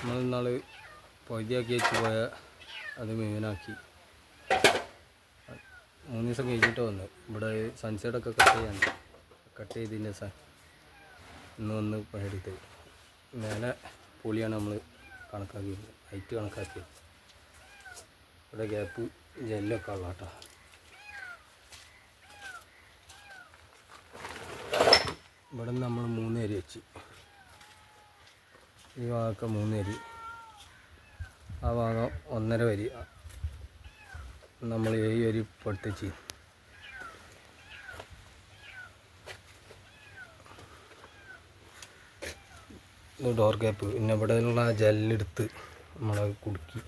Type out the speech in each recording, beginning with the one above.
നമ്മൾ ഇന്നാൾ പകുതിയാക്കി വെച്ച് പോയ അത് മുഴുവനാക്കി 3 ദിവസം കഴിഞ്ഞിട്ട് വന്ന് ഇവിടെ സൺസൈഡൊക്കെ കട്ട് ചെയ്തതിൻ്റെ ദിവസം ഇന്ന് വന്ന് പണിയെടുത്ത് മേലെ പൊളിയാണ് നമ്മൾ കണക്കാക്കിയത്, ഹൈറ്റ് കണക്കാക്കിയത്. ഇവിടെ ഗ്യാപ്പ് ജെല്ലൊക്കെ ഉള്ള കേട്ടോ. ഇവിടെ നിന്ന് നമ്മൾ 3 അരി വെച്ച്, ഈ ഭാഗമൊക്കെ 3 അരി, ആ ഭാഗം 1.5 വരി നമ്മൾ 7 വരി പൊടുത്തിച്ച്. ഇത് ഡോർ ഗ്യാപ്പ്. പിന്നെ ഇവിടെ ഉള്ള ജെല്ലെടുത്ത് നമ്മളെ കുടുക്കി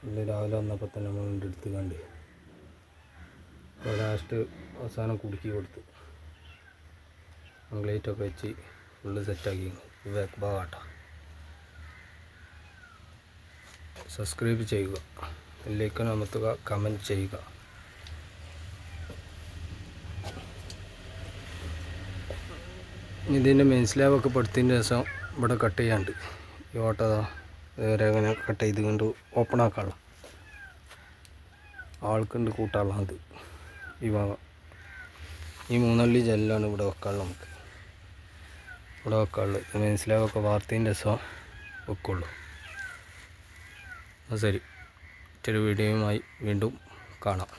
ഇത് രാവിലെ വന്നപ്പോൾ തന്നെ നമ്മൾ എടുത്ത് കണ്ട് ലാസ്റ്റ് അവസാനം കുടുക്കി കൊടുത്ത് ലൈറ്റൊക്കെ വെച്ച് ഫുള്ള് സെറ്റാക്കി. ബാക്ക് ഭാഗമാട്ടോ. സബ്സ്ക്രൈബ് ചെയ്യുക, ലൈക്ക് അമർത്തുക, കമൻറ്റ് ചെയ്യുക. ഇതിൻ്റെ മെയിൻ സ്ലാബൊക്കെ പെടുത്തതിൻ്റെ ശേഷം ഇവിടെ കട്ട് ചെയ്യാണ്ട് ഈ ഓട്ടതാ വേറെ അങ്ങനെ കട്ട് ചെയ്ത് കൊണ്ട് ഓപ്പൺ ആക്കാനുള്ള ആൾക്കുണ്ട് കൂട്ടാനുള്ള അത് ഈ ഭാഗം. ഈ 3 അള്ളി ജെല്ലാണ് ഇവിടെ വെക്കാനുള്ളത്. നമുക്ക് ഇവിടെ വെക്കാനുള്ളത് മെയിൻ സ്ലാബൊക്കെ വാർത്തതിൻ്റെ ശേഷം വെക്കുള്ളൂ. ശരി, മറ്റൊരു വീഡിയോയുമായി വീണ്ടും കാണാം.